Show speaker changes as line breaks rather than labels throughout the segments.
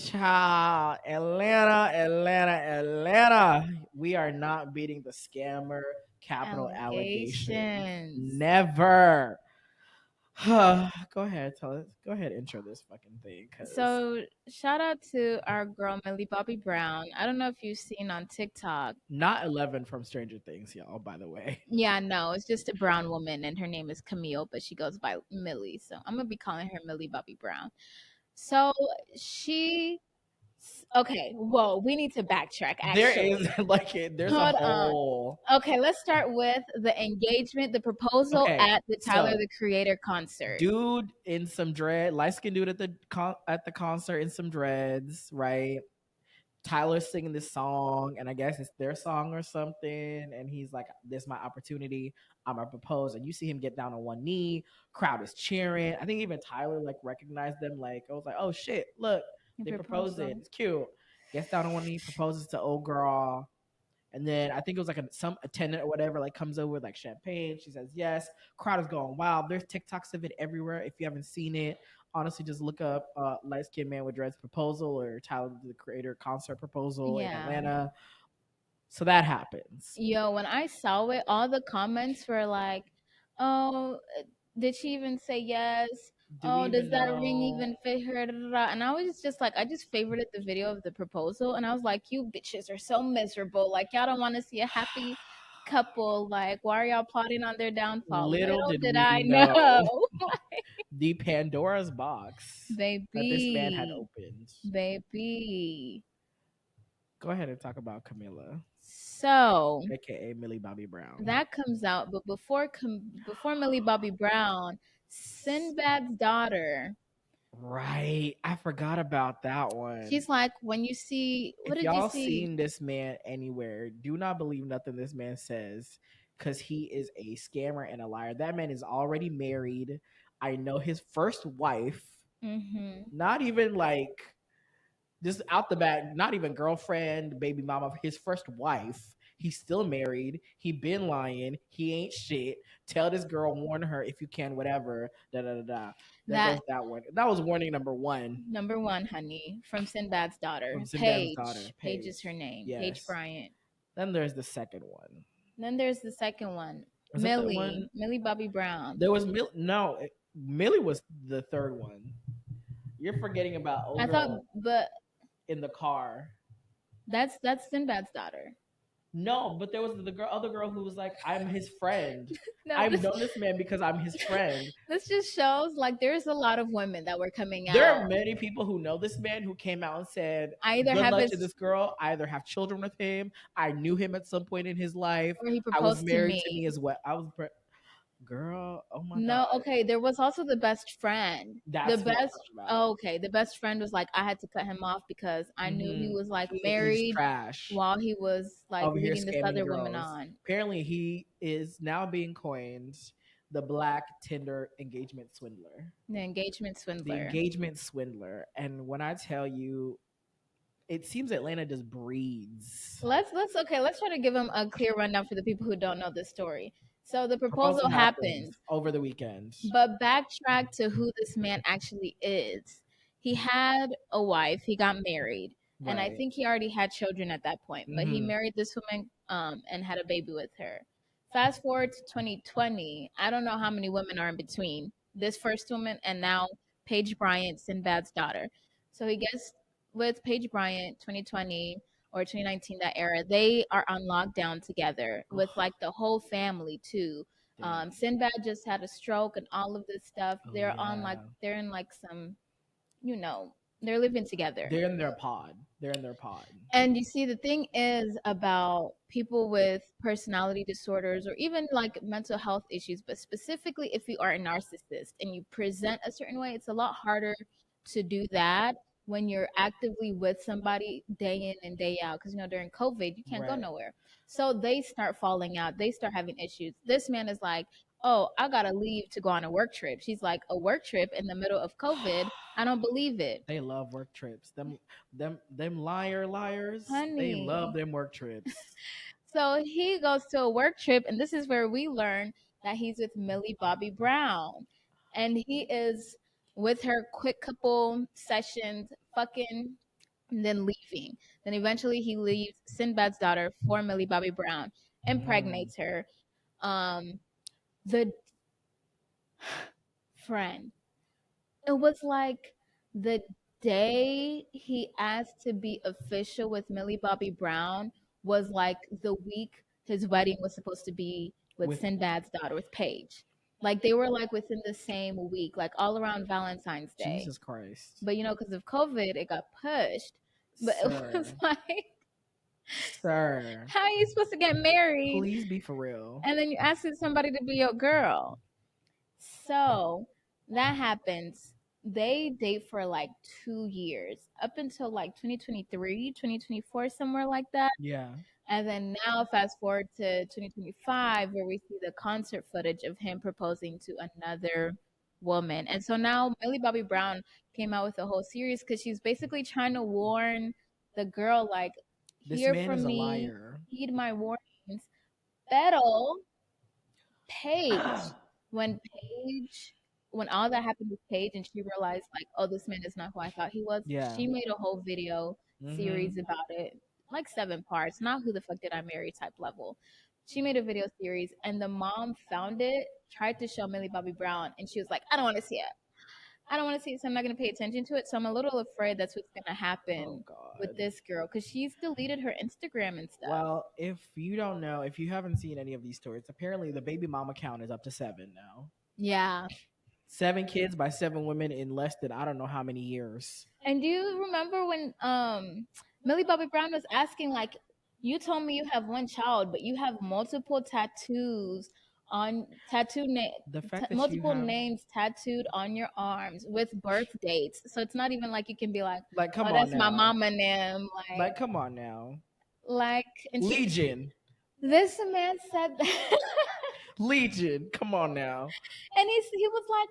Child, Atlanta. We are not beating the scammer capital allegations.
Allegations.
Never. Go ahead, tell us. Go ahead, intro this fucking thing, cause
So shout out to our girl Millie Bobby Brown. I don't know if you've seen on TikTok.
not 11 from Stranger Things, y'all. By the way,
Yeah, no, it's just a brown woman and her name is Camille, but she goes by Millie. So I'm gonna be calling her Millie Bobby Brown. So she okay, whoa, we need to backtrack
there is
actually.
there's a
Hold on.
whole.
Okay, let's start with the engagement, the proposal
Okay,
at the Tyler
so
the Creator concert.
dude in some dread, light skinned dude at the concert in some dreads, right? Tyler's singing this song, and I guess it's their song or something. And he's like, "This is my opportunity. I'm gonna propose." And you see him get down on one knee. Crowd is cheering. I think even Tyler like recognized them. Like, I was like, "Oh shit! Look, they proposing. It's cute." Gets down on one knee, proposes to old girl. And then I think it was like some attendant or whatever, like comes over with like champagne. She says yes. Crowd is going wild. There's TikToks of it everywhere. If you haven't seen it, honestly, just look up light skinned man with dreads proposal or Tyler the Creator concert proposal in
Yeah.
Atlanta. So that happens.
Yo, when I saw it, all the comments were like, "Oh, did she even say yes?
Do we
Oh, does
even
that ring
know?
even fit her?" Da, da, da. And I was just like, I just favorited the video of the proposal, and I was like, "You bitches are so miserable. Like, y'all don't want to see a happy couple. Like, why are y'all plotting on their downfall?"
Little
Little
did
did
we
I
know
know,
the Pandora's box that this man had
baby,
opened.
baby.
Go ahead and talk about Camilla,
So
aka Millie Bobby Brown.
that comes out, but before Millie Bobby Brown, Sinbad's daughter.
Right. I forgot about that one.
She's like, when you see, what
If
did you
y'all
see?
seen this man anywhere, do not believe nothing this man says because he is a scammer and a liar. That man is already married. I know his first wife,
Mm-hmm.
not even like just out the back, not even girlfriend, baby mama, his first wife. He's still married. He been lying. He ain't shit. Tell this girl, warn her if you can, whatever. Da da da da. There
That
goes that one. That was warning number one
number one, honey, from Sinbad's daughter,
from Sinbad's daughter,
Paige. Paige is her
Paige.
name. Paige
Yes.
Bryant.
Then there's the second one.
Then there's the second one,
Was that the one?
Millie Bobby Brown.
There was no. Millie was the third one. You're forgetting about old
I thought,
girl
but
in the car.
that's Sinbad's daughter.
No, but there was the girl, other girl who was like, "I'm his friend.
No,
I've known this man because I'm his friend."
this just shows like there's a lot of women that were coming out.
There are many people who know this man who came out and said,
I either
"Good
have
luck
his
to this girl. I either have children with him. I knew him at some point in his life.
or he
I was
proposed to
married to me
me.
as well. I was." Girl, oh my
No,
god.
okay, there was also the best friend.
That's
The
who I'm
best
talking about.
oh, okay, the best friend was like I had to cut him off because I knew he was like
He's
married
trash.
while he was like
Over here
leading this
scamming
other woman
girls.
on.
Apparently, he is now being coined the Black Tinder engagement swindler.
The engagement
The
swindler.
engagement swindler. And when I tell you, it seems Atlanta just breeds.
Let's try to give him a clear rundown for the people who don't know this story. So the proposal happens,
over the weekend.
but backtrack to who this man actually is. He had a wife, he got married, and I
Right.
think he already had children at that point, but he
Mhm.
married this woman and had a baby with her. Fast forward to 2020, I don't know how many women are in between this first woman and now Paige Bryant, Sinbad's daughter. So he gets with Paige Bryant 2020 or 2019, that era. They are on lockdown together with like the whole family too.
Damn.
Sinbad just had a stroke and all of this stuff.
Oh,
They're on like
yeah.
they're in like some, you know, they're living together.
They're in their pod. They're in their pod.
And you see, the thing is about people with personality disorders or even like mental health issues, but specifically if you are a narcissist and you present a certain way, it's a lot harder to do that when you're actively with somebody day in and day out. Because, you know, during COVID, you can't go
Right.
nowhere. So they start falling out. They start having issues. This man is like, oh, I got to leave to go on a work trip. She's like, a work trip in the middle of COVID? I don't believe it.
They love work trips. Them liars. They
Honey.
love them work trips.
So he goes to a work trip, and this is where we learn that he's with Millie Bobby Brown. And he is with her quick couple sessions, fucking and then leaving. Then eventually he leaves Sinbad's daughter for Millie Bobby Brown,
Mhm.
impregnates her. Um, the friend. It was like the day he asked to be official with Millie Bobby Brown was like the week his wedding was supposed to be with
With
Sinbad's daughter, with Paige. Like they were like within the same week, like all around Valentine's Day.
Jesus Christ.
But because of COVID, it got pushed. But it was
Sir.
like,
Sir.
how are you supposed to get married
Please be for real.
and then you're asking somebody to be your girl? So that happens. They date for like 2 years, up until like 2023, 2024, somewhere like that.
Yeah.
And then now, fast forward to 2025, where we see the concert footage of him proposing to another woman. And so now Millie Bobby Brown came out with a whole series because she's basically trying to warn the girl, like,
This
hear
man is
from
a
me,
liar.
heed my warnings. Pero Paige, when Paige, when all that happened with Paige and she realized, like, oh, this man is not who I thought he was,
Yeah.
she made a whole video series
Mhm.
about it, like 7 parts, not who the fuck did I marry type level. She made a video series, and the mom found it, tried to show Millie Bobby Brown, and she was like, I don't want to see it. I don't want to see it, so I'm not going to pay attention to it. So I'm a little afraid that's what's going to
Oh
happen with
God.
this girl because she's deleted her Instagram and stuff.
Well, if you don't know, if you haven't seen any of these stories, apparently the baby mama count is up to 7 now.
Yeah.
7 kids by 7 women in less than I don't know how many years.
And do you remember when Millie Bobby Brown was asking, like, you told me you have one child, but you have multiple tattoos on
The fact that you
multiple
have,
names tattooed on your arms with birth dates. So it's not even like you can be like,
like,
oh,
come on
that's my
now.
mama name,
Like, come on now.
like, and
Legion.
this man said that.
Legion. Come on now.
And he was like,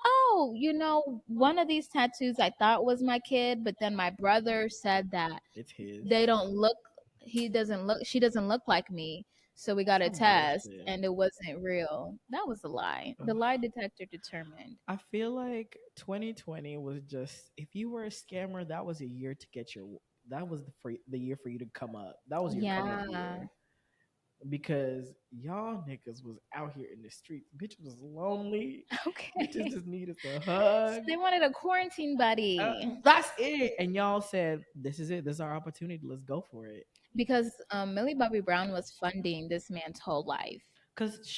oh, one of these tattoos I thought was my kid, but then my brother said that
It's his.
they don't look she doesn't look like me, so we got a
Some
test
bullshit.
and it wasn't real. That was a lie. The lie detector determined.
I feel like 2020 was just, if you were a scammer, that was a year to get your, that was the year for you to come up. That was your come up
Yeah.
year. Because y'all niggas was out here in the streets. Bitches was lonely. Bitches
Okay.
just needed a hug.
They wanted a quarantine buddy
That's it. And y'all said, this is it. This is our opportunity. Let's go for it.
because Millie Bobby Brown was funding this man's whole life.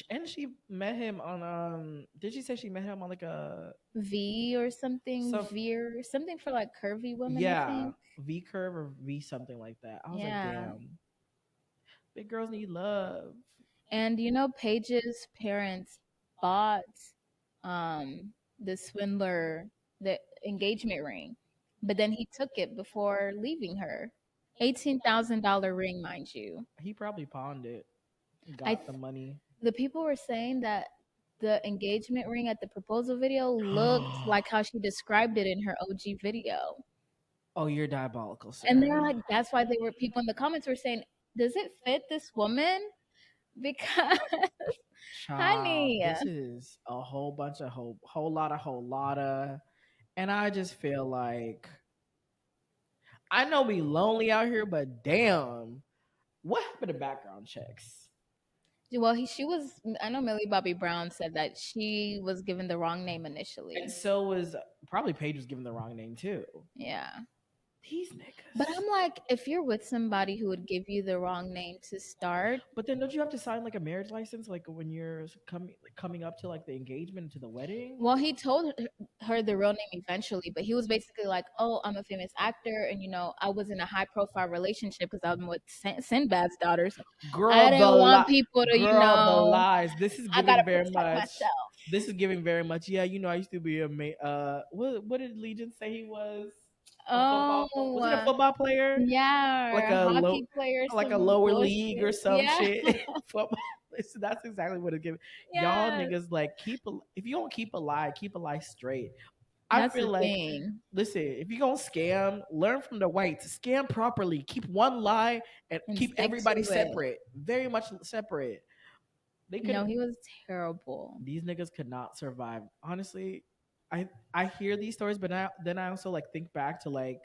And she met him on did she say she met him on like a
V or something,
some
Veer, something for like curvy women, I
yeah,
think.
V curve or V something like that. I was like,
Yeah.
damn, big girls need love.
And Paige's parents bought the swindler the engagement ring, but then he took it before leaving her. $18,000 ring, mind you.
He probably pawned it,
I
got the money.
the people were saying that the engagement ring at the proposal video looked like how she described it in her OG video.
Oh, you're diabolical,
And
sir.
they're like, that's why they were people in the comments were saying, does it fit this woman? Because
Child,
honey,
this is a whole bunch of whole lot of, and I just feel like I know we lonely out here, but damn, what happened to background checks?
well, she was. I know Millie Bobby Brown said that she was given the wrong name
And
initially.
so was probably Paige was given the wrong name too.
Yeah,
These
but
niggas.
I'm like, if you're with somebody who would give you the wrong name to start,
But then don't you have to sign like a marriage license like when you're coming up to like the engagement to the wedding?
well, he told her the real name eventually, but he was basically like, "Oh, I'm a famous actor, and I was in a high profile relationship because I'm with Sinbad's daughter. So I
Girl,
didn't want people to,
girl, the lies. This is
I gotta
giving very
protect
much.
myself."
This is giving very much. Yeah, I used to be a what did Legion say he was? A football, was it a
Oh,
football player?
yeah,
Like
or a
a low,
hockey player,
like a
some
lower league or
bullshit.
some
Yeah,
shit. Football. That's exactly what it's giving. Y'all
yeah.
niggas like if you don't keep a lie straight. I
That's
feel
the
like,
thing.
listen, if you're gonna scam, learn from the whites. Scam properly. Keep one lie and
And
keep
stick to
everybody
it.
separate. Very much separate. They could
No, he was terrible.
These niggas could not survive. Honestly, I hear these stories, but then I also like think back to like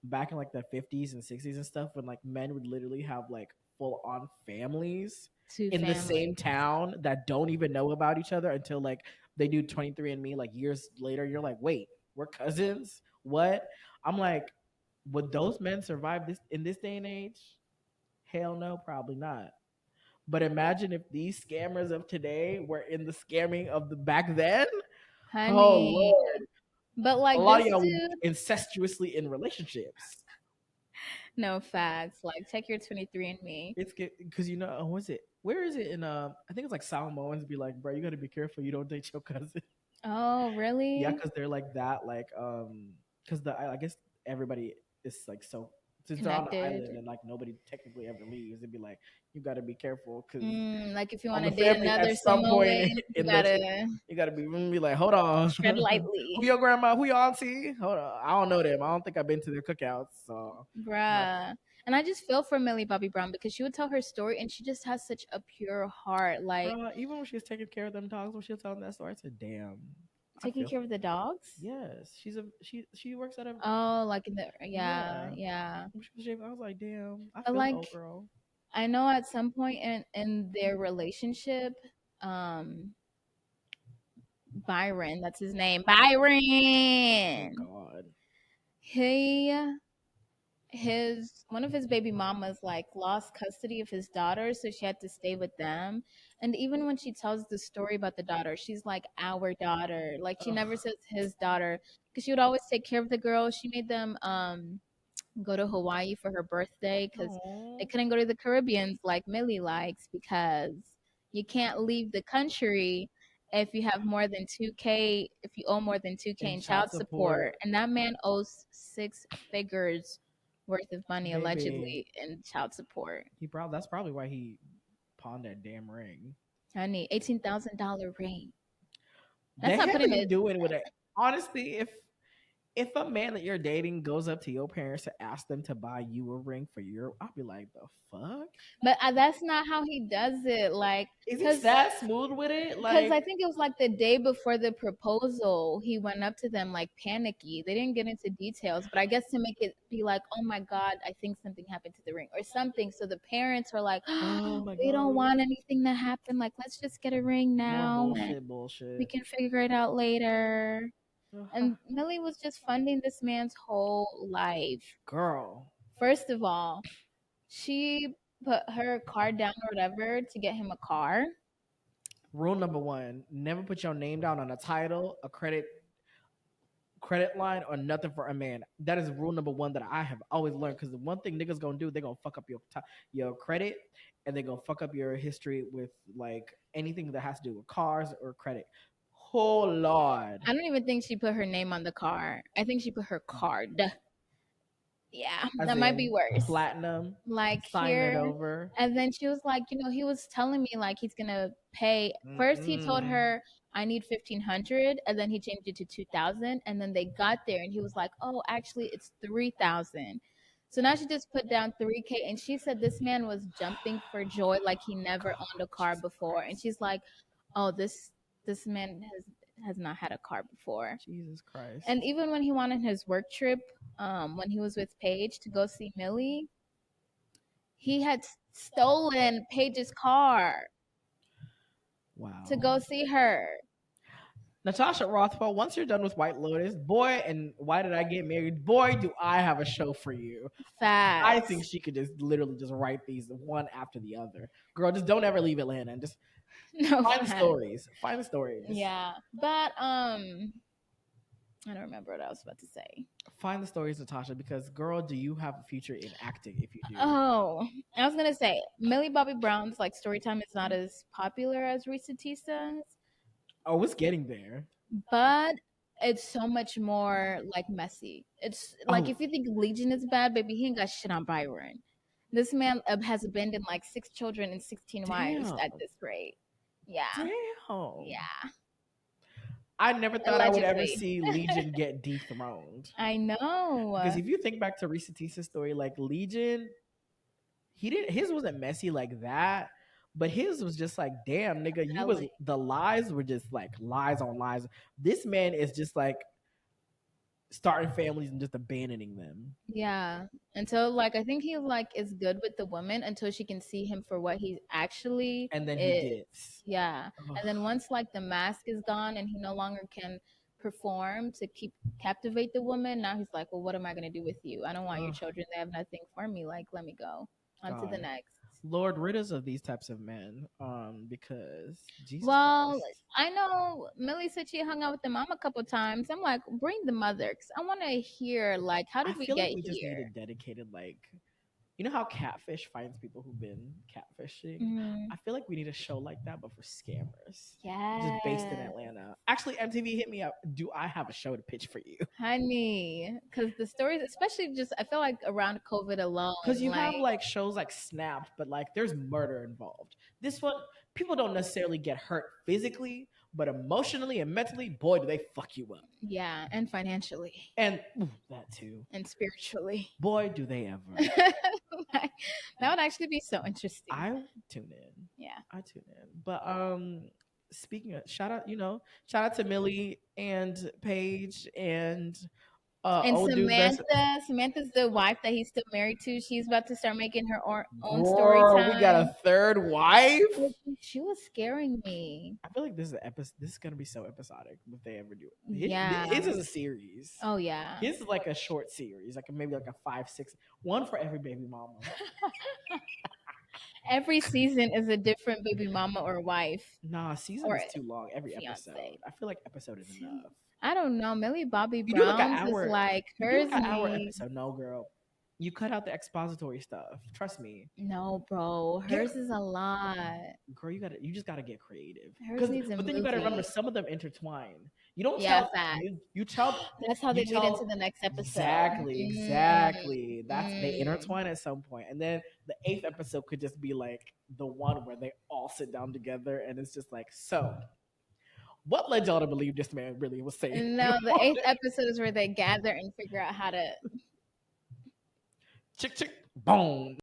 back in like the 50s and 60s and stuff when like men would literally have like full on families
Two
in the same
families.
town that don't even know about each other until like they do 23andMe like years later. You're like, wait, we're cousins? What? I'm like, would those men survive this in this day and age? Hell no, probably not. But imagine if these scammers of today were in the scamming of the back then. Oh
Honey.
Lord,
But
a
like
lot of
this
y'all
dude,
incestuously in relationships.
no facts. Like check your 23andMe.
It's because you know was it? Where is it in? I think it's like Samoans be like, bro, you got to be careful you don't date your cousin.
Oh,
Yeah,
really?
because they're like that, like because I guess everybody is like so since they're on the
Connected.
island and like nobody technically ever leaves, it'd be like you got to be careful because
Like if you
on
want
the
to date
family at
another
some point
Samoan, you
in the
gotta
you got to be like, hold on,
tread
who
lightly.
your grandma, who your auntie? Hold on, I don't know them. I don't think I've been to their cookouts, so I'm not.
Bruh. And I just feel for Millie Bobby Brown because she would tell her story and she just has such a pure heart. Like
Bro, even when she was taking care of them dogs, when she was telling that story, I said, "Damn, I
taking
feel."
care of the dogs.
Yes, she works at a
Oh, like in the yeah,
yeah.
yeah.
When she was shaving, I was like, "Damn, I
But
feel the old
like
girl."
I know at some point in their relationship, um, Byron, that's his name,
Oh
Byron.
God,
He his one of his baby mamas like lost custody of his daughter, so she had to stay with them. And even when she tells the story about the daughter, she's like our daughter. Like she never
ugh,
says his daughter because she would always take care of the girl. She made them go to Hawaii for her birthday because they
oh,
couldn't go to the Caribbeans like Millie likes because you can't leave the country if you have more than 2K, if you owe more than 2K
and
in
child
child
support,
support. And that man owes 6 figures worth of money
baby.
allegedly in child support.
That's probably why he pawned that damn ring.
Honey, $18,000 ring.
The
That's not
hell are
putting
you
it.
doing with it? Honestly, if a man that you're dating goes up to your parents to ask them to buy you a ring for your, I'll be like, the fuck?
But that's not how he does it. Like,
Is he
cause
that smooth with it?
Because
Like,
I think it was like the day before the proposal, he went up to them like panicky. They didn't get into details, but I guess to make it be like, oh my God, I think something happened to the ring or something. So the parents are like,
oh my
we don't
god,
want anything to happen. Like, let's just get a ring
more
now and
bullshit,
we
bullshit.
can figure it out later. And Millie was just funding this man's whole life.
Girl,
First of all, she put her card down or whatever to get him a car.
rule number one: never put your name down on a title, a credit line, or nothing for a man. That is rule number one that I have always learned. Because the one thing niggas gonna do, they gonna fuck up your credit, and they gonna fuck up your history with like anything that has to do with cars or credit. Oh lord,
I don't even think she put her name on the car. I think she put her card. Yeah,
as
that might be
in
worse.
platinum,
Like
sign it
here,
over.
and then she was like, he was telling me like he's gonna pay. First, he told
Mm-mm.
her I need 1,500, and then he changed it to 2,000, and then they got there, and he was like, oh, actually, it's 3,000. So now she just put down 3K, and she said this man was jumping for joy like he never
God,
owned a car
Jesus
before, and
Christ,
she's like, oh, this man has not had a car before.
Jesus Christ.
And even when he went on his work trip, when he was with Paige to go see Millie, he had stolen Paige's car to
Wow.
go see her.
Natasha Rothwell, once you're done with White Lotus, boy, and Why Did I Get Married? Boy, do I have a show for you. I think
Facts.
she could just literally just write these one after the other. Girl, just don't ever leave Atlanta and just
No
find the
facts.
stories. Find the stories.
Yeah. But I don't remember what I was about to say.
Find the stories, Natasha, because girl, do you have a future in acting if you do?
Oh, I was gonna say Millie Bobby Brown's like story time is not as popular as Risa Tista's,
Oh, it's getting there.
but it's so much more like messy. It's like
Oh,
if you think Legion is bad, baby, he ain't got shit on Byron. This man has abandoned like 6 children and 16 wives
damn.
at this rate. Yeah,
Damn.
yeah,
I never thought I would ever
allegedly.
see Legion get dethroned.
I
Because
know.
if you think back to Risa Tisa's story, like Legion, he didn't his wasn't messy like that, but his was just like, damn, nigga, you was
Hella.
the lies were just like lies on lies. This man is just like starting families and just abandoning them.
Yeah. Until like I think he like is good with the woman until she can see him for what he actually
And then he
is.
dips.
Yeah.
Ugh,
And then once like the mask is gone and he no longer can perform to keep captivate the woman, now he's like, well, what am I gonna do with you? I don't want your
ugh,
children. They have nothing for me. Like, let me go. On to the
God.
next.
Lord, rid us of these types of men. Because Jesus
Well,
Christ.
I know Millie said she hung out with the mom a couple times. I'm like, bring the mother, because I want to hear like, how
I
did we
feel like
get
we just need a
here?
dedicated, like, you know how Catfish finds people who've been catfishing?
Mm,
I feel like we need a show like that, but for scammers. Just based in
yeah,
Atlanta. Actually, MTV, hit me up. Do I have a show to pitch for you?
honey, because the stories, especially just, I feel like around COVID alone,
Because you
like,
have like shows like Snapped, but like there's murder involved. This one, people don't necessarily get hurt physically, but emotionally and mentally, boy, do they fuck you up.
yeah, and financially
And ooh, that too.
and spiritually.
Boy, do they ever.
Like, that would actually be so interesting.
I tune in.
Yeah.
I tune in. But speaking of shout out to Millie and Paige and
And
old dude that's
Samantha's the wife that he's still married to. She's about to start making her own story
girl, we got
time.
a third wife.
She was scaring me.
I feel like this is an episode. This is gonna be so episodic if they ever do it.
Yeah.
His is a series.
Oh yeah.
His is like a short series, like maybe like a 5, 6, one for every baby mama.
Every season is a different baby mama or wife.
Nah, season
Or
is too long. Every
fiance.
episode. I feel like episode is enough.
I don't know. Millie Bobby
You do like an
Brown's
hour.
is like
You do
hers.
like an hour
needs-
episode. No, girl. You cut out the expository stuff. Trust me.
No, bro. Hers is a lot.
Girl, you just gotta get creative.
Hers needs a
But then you gotta remember
movie.
some of them intertwine. You don't
Yeah,
tell
fact.
you tell
That's how they
you
lead
tell-
into the next episode.
Exactly. That's they
Mm.
intertwine at some point. And then the 8th episode could just be like the one where they all sit down together and it's just like, so what led y'all to believe this man really was saying?
No, the 8th episode is where they gather and figure out how to
Chick chick boom.